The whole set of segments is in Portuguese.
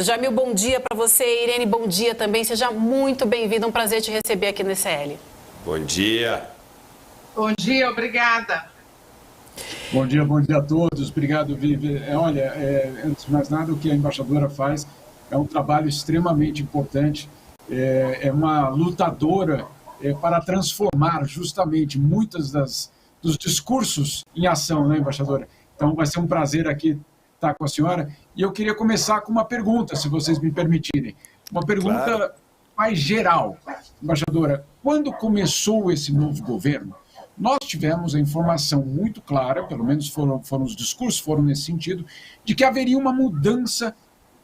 Jamil, bom dia para você. Irene, bom dia também. Seja muito bem-vindo. Um prazer te receber aqui no ECL. Bom dia. Bom dia, obrigada. Bom dia a todos. Obrigado, Vivi. Olha, antes de mais nada, o que a embaixadora faz é um trabalho extremamente importante. É uma lutadora para transformar justamente muitos dos discursos em ação, né, embaixadora? Então, vai ser um prazer aqui estar com a senhora. E eu queria começar com uma pergunta, se vocês me permitirem. Uma pergunta claro, mais geral. Embaixadora, quando começou esse novo governo, nós tivemos a informação muito clara, pelo menos foram os discursos, foram nesse sentido, de que haveria uma mudança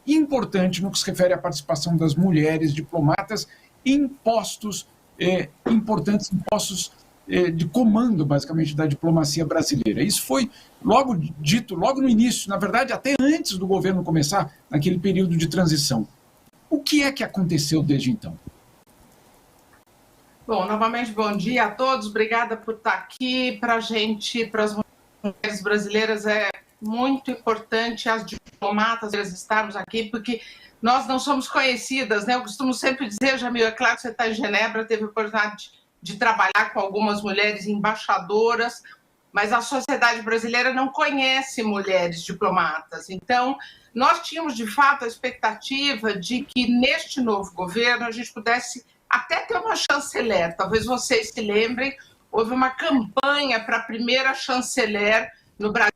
importante no que se refere à participação das mulheres diplomatas em postos importantes, em postos de comando, basicamente, da diplomacia brasileira. Isso foi logo dito, logo no início, na verdade, até antes do governo começar, naquele período de transição. O que é que aconteceu desde então? Bom, novamente, bom dia a todos. Obrigada por estar aqui. Para a gente, para as mulheres brasileiras, é muito importante as diplomatas estarmos aqui, porque nós não somos conhecidas, né? Eu costumo sempre dizer, Jamil, é claro que você está em Genebra, teve a oportunidade de trabalhar com algumas mulheres embaixadoras, mas a sociedade brasileira não conhece mulheres diplomatas. Então, nós tínhamos, de fato, a expectativa de que, neste novo governo, a gente pudesse até ter uma chanceler. Talvez vocês se lembrem, houve uma campanha para a primeira chanceler no Brasil,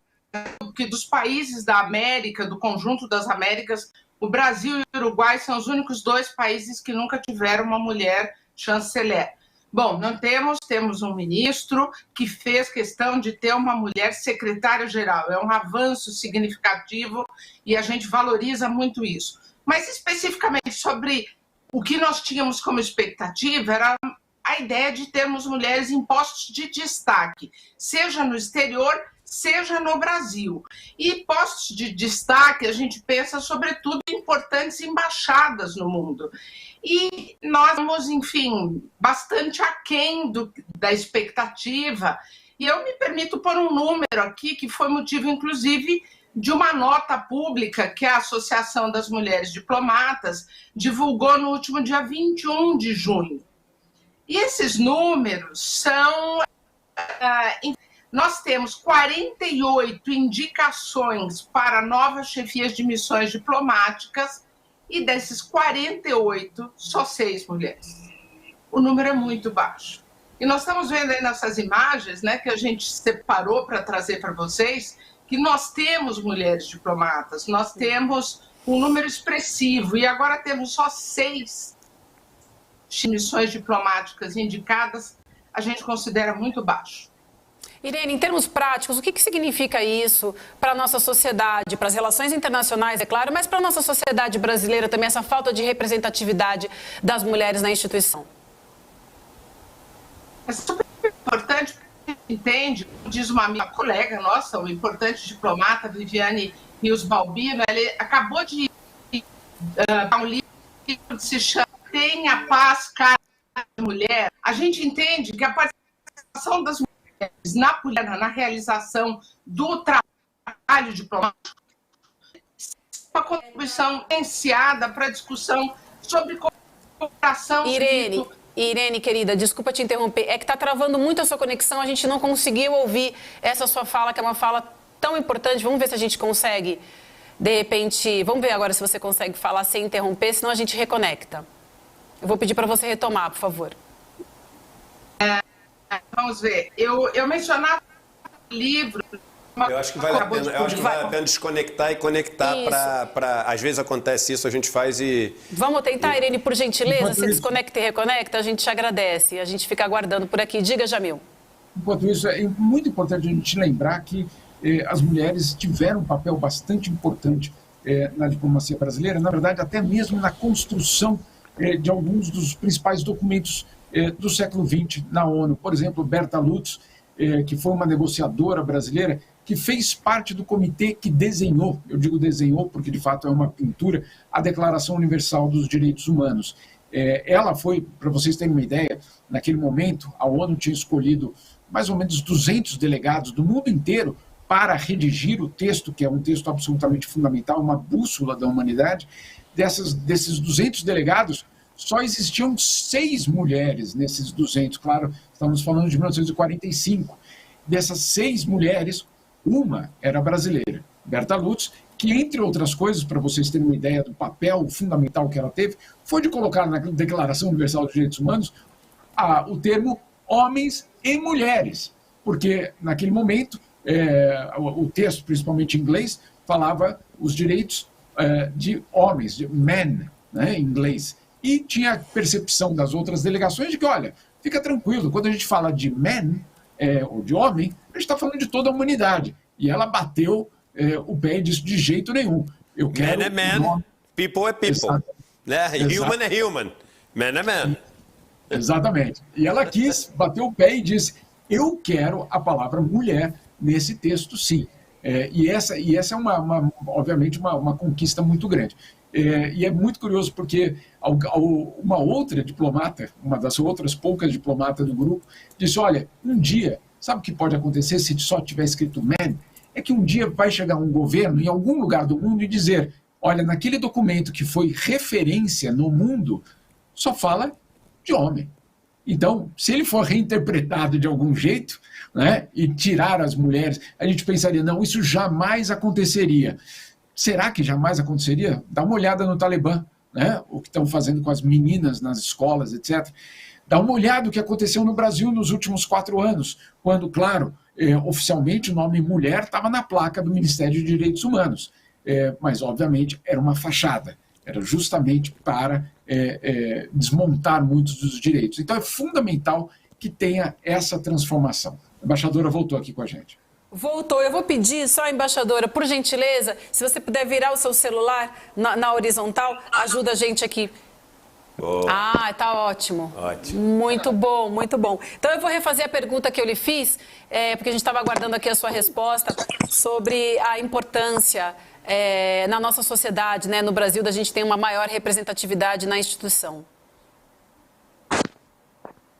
porque dos países da América, do conjunto das Américas, o Brasil e o Uruguai são os únicos dois países que nunca tiveram uma mulher chanceler. Bom, não temos um ministro que fez questão de ter uma mulher secretária-geral. É um avanço significativo e a gente valoriza muito isso. Mas, especificamente, sobre o que nós tínhamos como expectativa era a ideia de termos mulheres em postos de destaque, seja no exterior, seja no Brasil. E postos de destaque, a gente pensa, sobretudo, em importantes embaixadas no mundo. E nós estamos, enfim, bastante aquém da expectativa. E eu me permito pôr um número aqui, que foi motivo, inclusive, de uma nota pública que a Associação das Mulheres Diplomatas divulgou no último dia 21 de junho. E esses números são... nós temos 48 indicações para novas chefias de missões diplomáticas e desses 48, só 6 mulheres. O número é muito baixo. E nós estamos vendo aí nessas imagens, né, que a gente separou para trazer para vocês, que nós temos mulheres diplomatas, nós temos um número expressivo, e agora temos só 6 missões diplomáticas indicadas, a gente considera muito baixo. Irene, em termos práticos, o que significa isso para a nossa sociedade, para as relações internacionais, é claro, mas para a nossa sociedade brasileira também, essa falta de representatividade das mulheres na instituição? É super importante, porque a gente entende, diz uma minha colega nossa, uma importante diplomata, Viviane Rios Balbino, ela acabou de dar um livro que se chama Tenha Paz, Cara de Mulher. A gente entende que a participação das mulheres na realização do trabalho diplomático uma contribuição potenciada para a discussão sobre cooperação. Irene, querida, desculpa te interromper, é que está travando muito a sua conexão, a gente não conseguiu ouvir essa sua fala, que é uma fala tão importante. Vamos ver se a gente consegue, de repente, vamos ver agora se você consegue falar sem interromper, senão a gente reconecta. Eu vou pedir para você retomar, por favor. Vamos ver. Eu mencionava o livro. Eu acho que vale a pena desconectar e conectar para. Às vezes acontece isso, a gente faz e. Vamos tentar, Irene, por gentileza, se desconecta e reconecta, a gente te agradece. A gente fica aguardando por aqui. Diga, Jamil. Enquanto isso, é muito importante a gente lembrar que as mulheres tiveram um papel bastante importante na diplomacia brasileira, na verdade, até mesmo na construção de alguns dos principais documentos do século XX na ONU. Por exemplo, Berta Lutz, que foi uma negociadora brasileira, que fez parte do comitê que desenhou, eu digo desenhou porque de fato é uma pintura, a Declaração Universal dos Direitos Humanos. Ela foi, para vocês terem uma ideia, naquele momento a ONU tinha escolhido mais ou menos 200 delegados do mundo inteiro para redigir o texto, que é um texto absolutamente fundamental, uma bússola da humanidade. Desses 200 delegados, só existiam 6 mulheres nesses 200, claro, estamos falando de 1945. Dessas 6 mulheres, uma era brasileira, Berta Lutz, que, entre outras coisas, para vocês terem uma ideia do papel fundamental que ela teve, foi de colocar na Declaração Universal dos Direitos Humanos o termo homens e mulheres, porque naquele momento o texto, principalmente em inglês, falava os direitos de homens, de men, né, em inglês, e tinha a percepção das outras delegações de que, olha, fica tranquilo, quando a gente fala de men, ou de homem, a gente está falando de toda a humanidade, e ela bateu o pé e disse de jeito nenhum. Eu quero man é man, people é people. Né? Human é human, man é man. Exatamente. E ela quis bater o pé e disse, eu quero a palavra mulher nesse texto, sim. E essa é, obviamente, uma conquista muito grande. E é muito curioso porque uma outra diplomata, uma das outras poucas diplomatas do grupo, disse, olha, um dia, sabe o que pode acontecer se só tiver escrito man? É que um dia vai chegar um governo em algum lugar do mundo e dizer, olha, naquele documento que foi referência no mundo, só fala de homem. Então, se ele for reinterpretado de algum jeito, né, e tirar as mulheres, a gente pensaria, não, isso jamais aconteceria. Será que jamais aconteceria? Dá uma olhada no Talibã, né, o que estão fazendo com as meninas nas escolas, etc. Dá uma olhada no que aconteceu no Brasil nos últimos 4 anos, quando, claro, oficialmente o nome mulher estava na placa do Ministério de Direitos Humanos, mas, obviamente, era uma fachada, era justamente para desmontar muitos dos direitos. Então, é fundamental que tenha essa transformação. A embaixadora voltou aqui com a gente. Voltou. Eu vou pedir só, embaixadora, por gentileza, se você puder virar o seu celular na horizontal, ajuda a gente aqui. Boa. Ah, tá ótimo. Ótimo. Muito bom, muito bom. Então eu vou refazer a pergunta que eu lhe fiz, porque a gente estava aguardando aqui a sua resposta sobre a importância na nossa sociedade, né, no Brasil, da gente ter uma maior representatividade na instituição.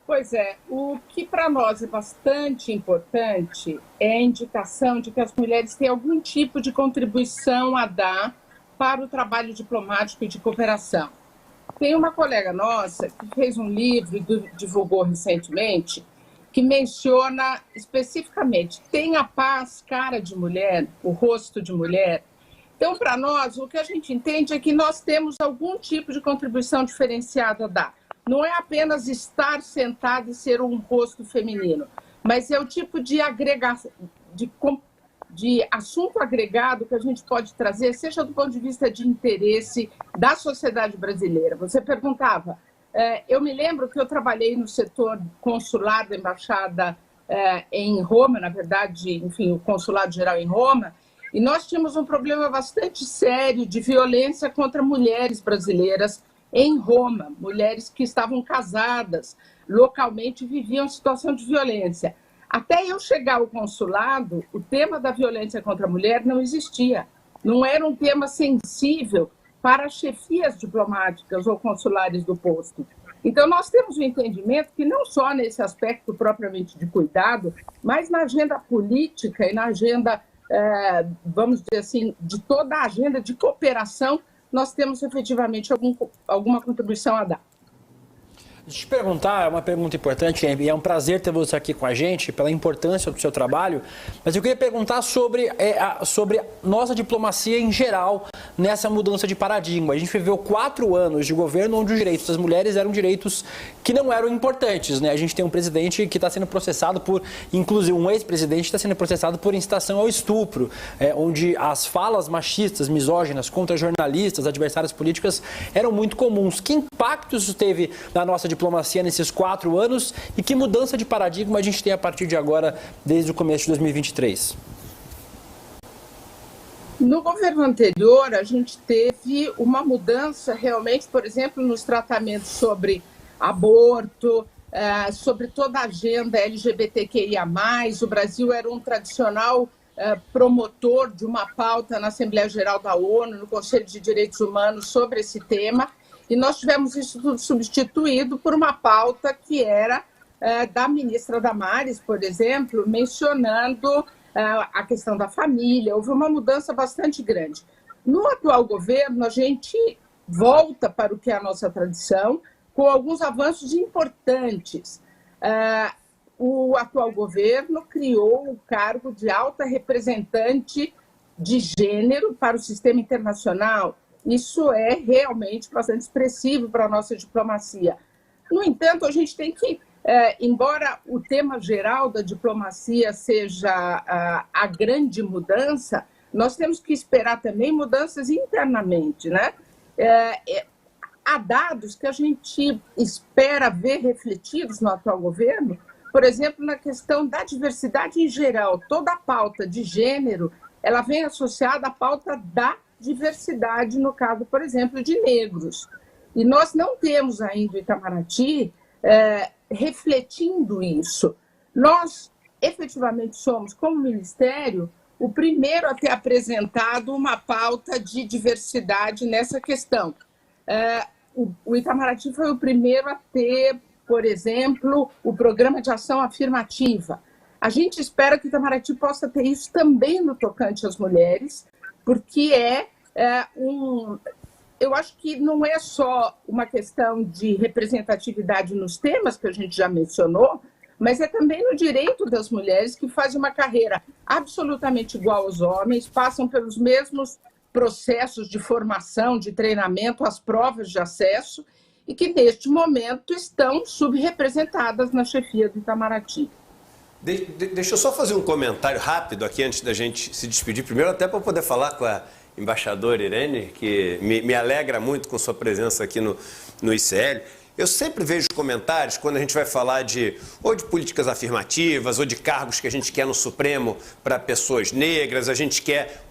Pois é, o que para nós é bastante importante é a indicação de que as mulheres têm algum tipo de contribuição a dar para o trabalho diplomático e de cooperação. Tem uma colega nossa que fez um livro e divulgou recentemente que menciona especificamente tem a paz, cara de mulher, o rosto de mulher. Então, para nós, o que a gente entende é que nós temos algum tipo de contribuição diferenciada a dar. Não é apenas estar sentado e ser um rosto feminino, mas é o tipo de agregação, de assunto agregado que a gente pode trazer, seja do ponto de vista de interesse da sociedade brasileira. Você perguntava, eu me lembro que eu trabalhei no setor consular da embaixada em Roma, na verdade, enfim, o consulado geral em Roma, e nós tínhamos um problema bastante sério de violência contra mulheres brasileiras em Roma, mulheres que estavam casadas, localmente viviam em situação de violência. Até eu chegar ao consulado, o tema da violência contra a mulher não existia. Não era um tema sensível para chefias diplomáticas ou consulares do posto. Então, nós temos um entendimento que não só nesse aspecto propriamente de cuidado, mas na agenda política e na agenda, vamos dizer assim, de toda a agenda de cooperação, nós temos efetivamente alguma contribuição a dar. Deixa eu te perguntar, é uma pergunta importante, e é um prazer ter você aqui com a gente, pela importância do seu trabalho, mas eu queria perguntar sobre nossa diplomacia em geral nessa mudança de paradigma. A gente viveu 4 anos de governo onde os direitos das mulheres eram direitos que não eram importantes, né? A gente tem um presidente que está sendo processado por, inclusive um ex-presidente está sendo processado por incitação ao estupro, onde as falas machistas, misóginas contra jornalistas, adversárias políticas eram muito comuns. Que impacto isso teve na nossa diplomacia nesses 4 anos e que mudança de paradigma a gente tem a partir de agora, desde o começo de 2023? No governo anterior, a gente teve uma mudança realmente, por exemplo, nos tratamentos sobre aborto, sobre toda a agenda LGBTQIA+. O Brasil era um tradicional promotor de uma pauta na Assembleia Geral da ONU, no Conselho de Direitos Humanos, sobre esse tema. E nós tivemos isso tudo substituído por uma pauta que era da ministra Damares, por exemplo, mencionando a questão da família, houve uma mudança bastante grande. No atual governo, a gente volta para o que é a nossa tradição, com alguns avanços importantes. O atual governo criou o cargo de alta representante de gênero para o sistema internacional. Isso é realmente bastante expressivo para a nossa diplomacia. No entanto, a gente tem que, embora o tema geral da diplomacia seja a grande mudança, nós temos que esperar também mudanças internamente, né? Há dados que a gente espera ver refletidos no atual governo, por exemplo, na questão da diversidade em geral. Toda a pauta de gênero, ela vem associada à pauta da diversidade, no caso, por exemplo, de negros. E nós não temos ainda o Itamaraty refletindo isso. Nós, efetivamente, somos, como ministério, o primeiro a ter apresentado uma pauta de diversidade nessa questão. O Itamaraty foi o primeiro a ter, por exemplo, o programa de ação afirmativa. A gente espera que o Itamaraty possa ter isso também no tocante às mulheres, porque eu acho que não é só uma questão de representatividade nos temas que a gente já mencionou, mas é também no direito das mulheres que fazem uma carreira absolutamente igual aos homens, passam pelos mesmos processos de formação, de treinamento, as provas de acesso, e que, neste momento, estão subrepresentadas na chefia do Itamaraty. Deixa eu só fazer um comentário rápido aqui antes da gente se despedir. Primeiro, até para poder falar com a embaixadora Irene, que me alegra muito com sua presença aqui no ICL. Eu sempre vejo comentários quando a gente vai falar ou de políticas afirmativas, ou de cargos que a gente quer no Supremo para pessoas negras, a gente quer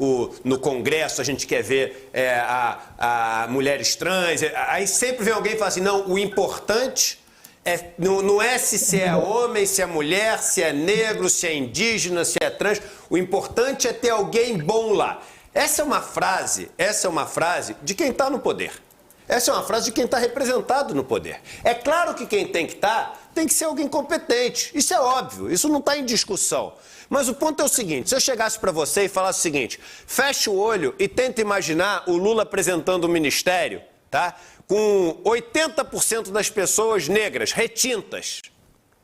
no Congresso, a gente quer ver a mulheres trans. Aí sempre vem alguém e fala assim, não, o importante não é se é homem, se é mulher, se é negro, se é indígena, se é trans. O importante é ter alguém bom lá. Essa é uma frase de quem está no poder. Essa é uma frase de quem está representado no poder. É claro que quem tem que estar tem que ser alguém competente. Isso é óbvio, isso não está em discussão. Mas o ponto é o seguinte, se eu chegasse para você e falasse o seguinte, feche o olho e tenta imaginar o Lula apresentando o ministério, tá? Com 80% das pessoas negras, retintas.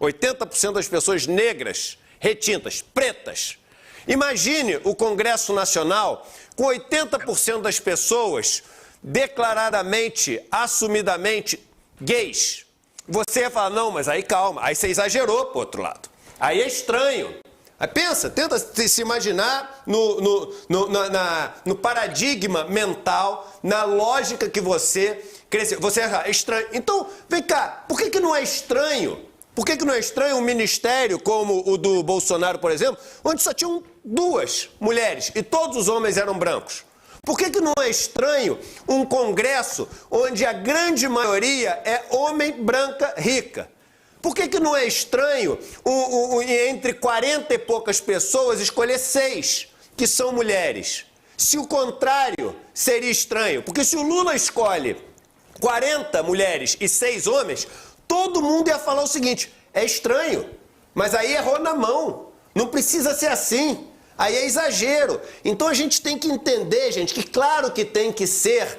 80% das pessoas negras, retintas, pretas. Imagine o Congresso Nacional com 80% das pessoas declaradamente, assumidamente gays. Você ia falar, não, mas aí calma, aí você exagerou pro outro lado. Aí é estranho. Aí pensa, tenta se imaginar no paradigma mental, na lógica que você cresceu. Você é estranho. Então, vem cá, por que não é estranho? Por que não é estranho um ministério como o do Bolsonaro, por exemplo, onde só tinham 2 mulheres e todos os homens eram brancos? Por que não é estranho um Congresso onde a grande maioria é homem, branca, rica? Por que não é estranho entre 40 e poucas pessoas escolher 6 que são mulheres? Se o contrário seria estranho, porque se o Lula escolhe 40 mulheres e 6 homens, todo mundo ia falar o seguinte, é estranho, mas aí errou na mão, não precisa ser assim. Aí é exagero. Então a gente tem que entender, gente, que claro que tem que ser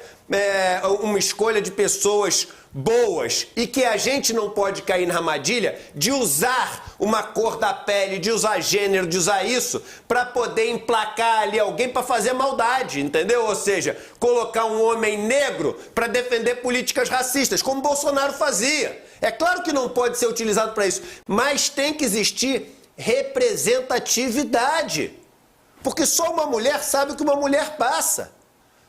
uma escolha de pessoas boas e que a gente não pode cair na armadilha de usar uma cor da pele, de usar gênero, de usar isso para poder emplacar ali alguém para fazer maldade, entendeu? Ou seja, colocar um homem negro para defender políticas racistas, como Bolsonaro fazia. É claro que não pode ser utilizado para isso, mas tem que existir representatividade. Porque só uma mulher sabe o que uma mulher passa.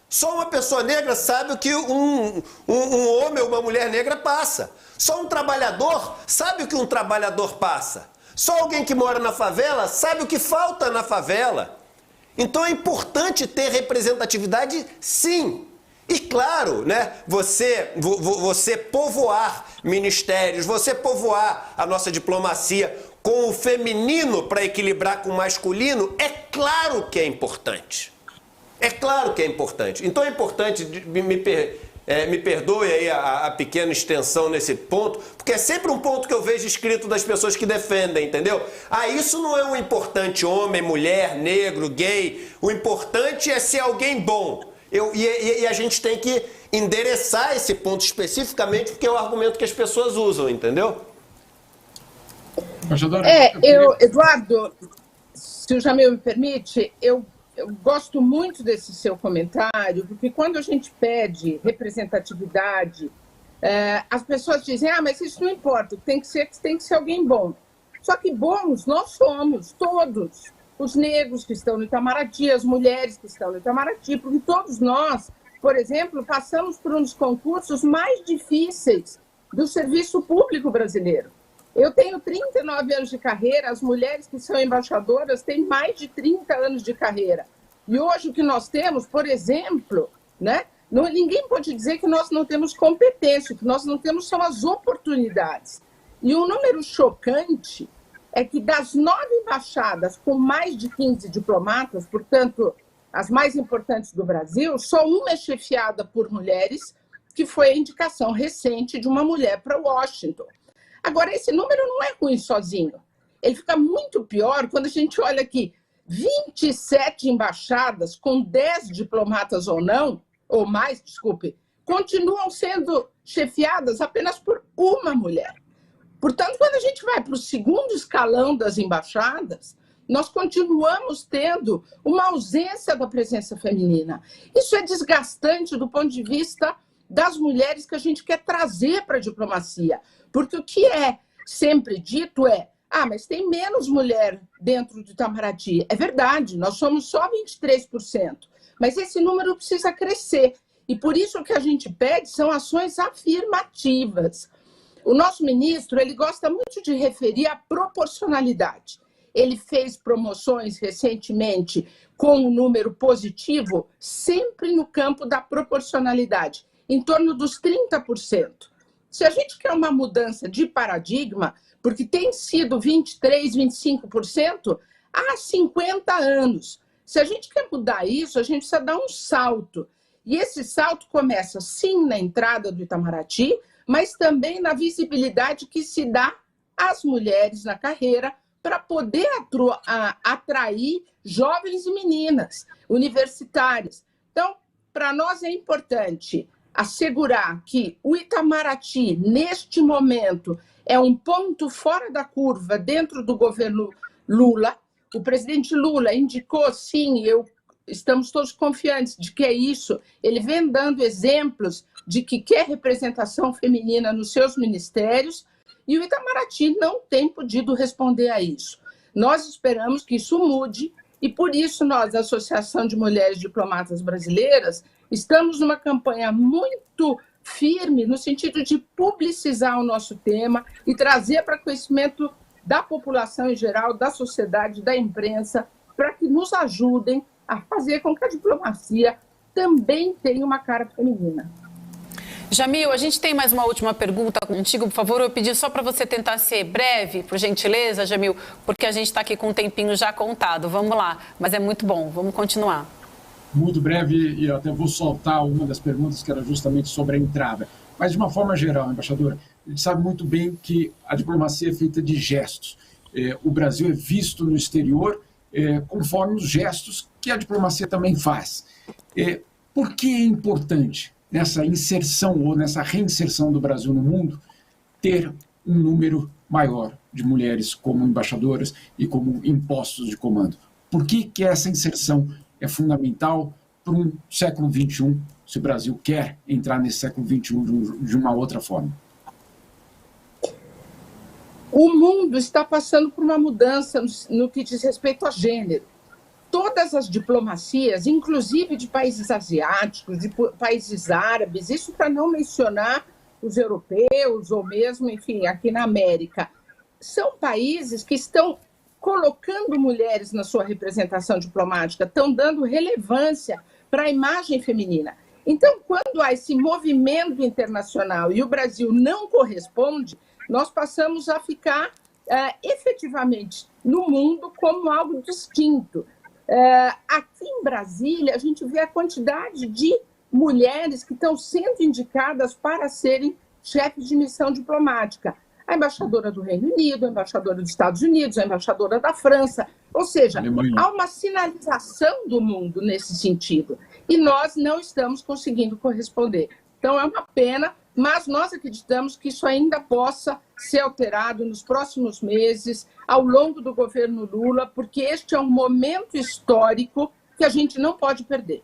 Só uma pessoa negra sabe o que um homem ou uma mulher negra passa. Só um trabalhador sabe o que um trabalhador passa. Só alguém que mora na favela sabe o que falta na favela. Então é importante ter representatividade, sim. E claro, né, você povoar ministérios, você povoar a nossa diplomacia com o feminino para equilibrar com o masculino, é claro que é importante. É claro que é importante. Então é importante, Me perdoe aí a pequena extensão nesse ponto, porque é sempre um ponto que eu vejo escrito das pessoas que defendem, entendeu? Isso não é um importante homem, mulher, negro, gay. O importante é ser alguém bom. E a gente tem que endereçar esse ponto especificamente, porque é o argumento que as pessoas usam, entendeu? Eduardo, se o Jamil me permite, eu gosto muito desse seu comentário, porque quando a gente pede representatividade, as pessoas dizem, mas isso não importa, tem que ser alguém bom. Só que bons nós somos, todos. Os negros que estão no Itamaraty, as mulheres que estão no Itamaraty, porque todos nós, por exemplo, passamos por um dos concursos mais difíceis do serviço público brasileiro. Eu tenho 39 anos de carreira, as mulheres que são embaixadoras têm mais de 30 anos de carreira. E hoje o que nós temos, por exemplo, né, ninguém pode dizer que nós não temos competência, o que nós não temos são as oportunidades. E um número chocante é que das 9 embaixadas com mais de 15 diplomatas, portanto, as mais importantes do Brasil, só uma é chefiada por mulheres, que foi a indicação recente de uma mulher para Washington. Agora, esse número não é ruim sozinho. Ele fica muito pior quando a gente olha aqui 27 embaixadas com 10 diplomatas ou não, ou mais, desculpe, continuam sendo chefiadas apenas por uma mulher. Portanto, quando a gente vai para o segundo escalão das embaixadas, nós continuamos tendo uma ausência da presença feminina. Isso é desgastante do ponto de vista das mulheres que a gente quer trazer para a diplomacia. Porque o que é sempre dito é, mas tem menos mulher dentro do Itamaraty. É verdade, nós somos só 23%. Mas esse número precisa crescer. E por isso o que a gente pede são ações afirmativas. O nosso ministro, ele gosta muito de referir a proporcionalidade. Ele fez promoções recentemente com um número positivo, sempre no campo da proporcionalidade, em torno dos 30%. Se a gente quer uma mudança de paradigma, porque tem sido 23%, 25% há 50 anos. Se a gente quer mudar isso, a gente precisa dar um salto. E esse salto começa, sim, na entrada do Itamaraty, mas também na visibilidade que se dá às mulheres na carreira para poder atrair jovens e meninas universitárias. Então, para nós é importante assegurar que o Itamaraty, neste momento, é um ponto fora da curva dentro do governo Lula. O presidente Lula indicou, sim, estamos todos confiantes de que é isso. Ele vem dando exemplos de que quer representação feminina nos seus ministérios e o Itamaraty não tem podido responder a isso. Nós esperamos que isso mude e, por isso, nós, a Associação de Mulheres Diplomatas Brasileiras, estamos numa campanha muito firme no sentido de publicizar o nosso tema e trazer para conhecimento da população em geral, da sociedade, da imprensa, para que nos ajudem a fazer com que a diplomacia também tenha uma cara feminina. Jamil, a gente tem mais uma última pergunta contigo, por favor. Eu pedi só para você tentar ser breve, por gentileza, Jamil, porque a gente está aqui com um tempinho já contado. Vamos lá, mas é muito bom. Vamos continuar. Muito breve, e eu até vou soltar uma das perguntas que era justamente sobre a entrada. Mas, de uma forma geral, embaixadora, a gente sabe muito bem que a diplomacia é feita de gestos. O Brasil é visto no exterior conforme os gestos que a diplomacia também faz. Por que é importante, nessa inserção ou nessa reinserção do Brasil no mundo, ter um número maior de mulheres como embaixadoras e como em postos de comando? Por que essa inserção é fundamental para um século XXI, se o Brasil quer entrar nesse século XXI de uma outra forma? O mundo está passando por uma mudança no que diz respeito a gênero. Todas as diplomacias, inclusive de países asiáticos, de países árabes, isso para não mencionar os europeus ou mesmo, enfim, aqui na América, são países que estão colocando mulheres na sua representação diplomática, estão dando relevância para a imagem feminina. Então, quando há esse movimento internacional e o Brasil não corresponde, nós passamos a ficar efetivamente no mundo como algo distinto. Aqui em Brasília, a gente vê a quantidade de mulheres que estão sendo indicadas para serem chefes de missão diplomática. A embaixadora do Reino Unido, a embaixadora dos Estados Unidos, a embaixadora da França. Ou seja, há uma sinalização do mundo nesse sentido. E nós não estamos conseguindo corresponder. Então, é uma pena, mas nós acreditamos que isso ainda possa ser alterado nos próximos meses, ao longo do governo Lula, porque este é um momento histórico que a gente não pode perder.